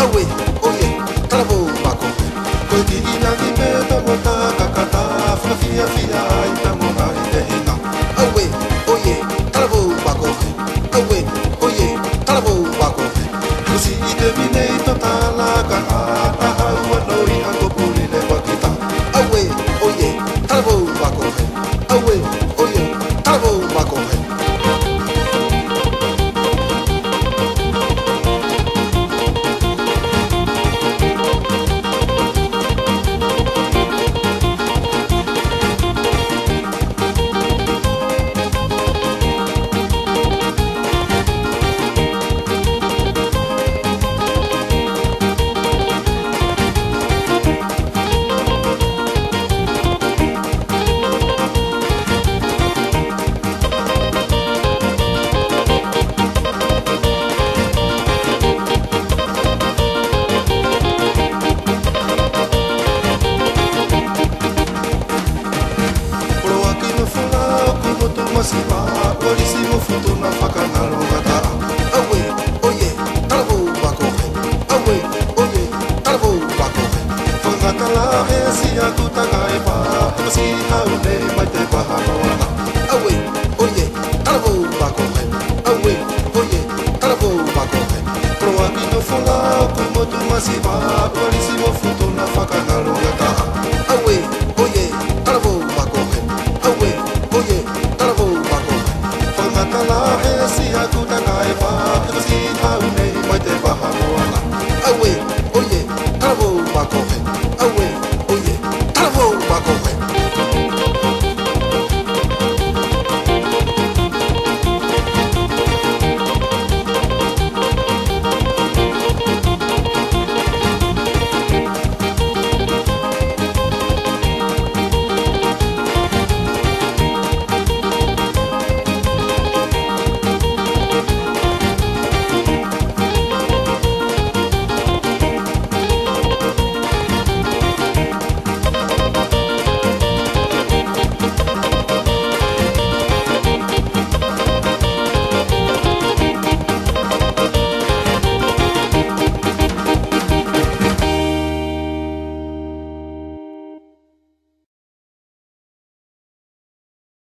Awe, oye, tarabo bako. Koe ki ina ki me tomo ta kakata, fia fia i tamo mai te hina. Awe, oye, tarabo bako. Awe, oye, tarabo bako. Kusi i te vinei to tala ka ata haua noi ako puri le wakita. Awe, oye, tarabo bako. Awe, oye, tarabo bako. Masipa, orisimo futu na whakanaro gata. Awe, oye, tarabo bako. Awe, oye, tarabo bako. Whangata la he si aku takai pa, masi hau ne mai te pahano ana. Awe, oye, tarabo bako. Awe, oye, tarabo bako. Proaki no whanga kumo tu masipa, orisimo futu na whakanaro gata. Awe, oye, tarabo bako. Awe, oye, tarabo bako. Whangatala he si aku takai pa, kasi hau nei mai te pahano ana. Awe,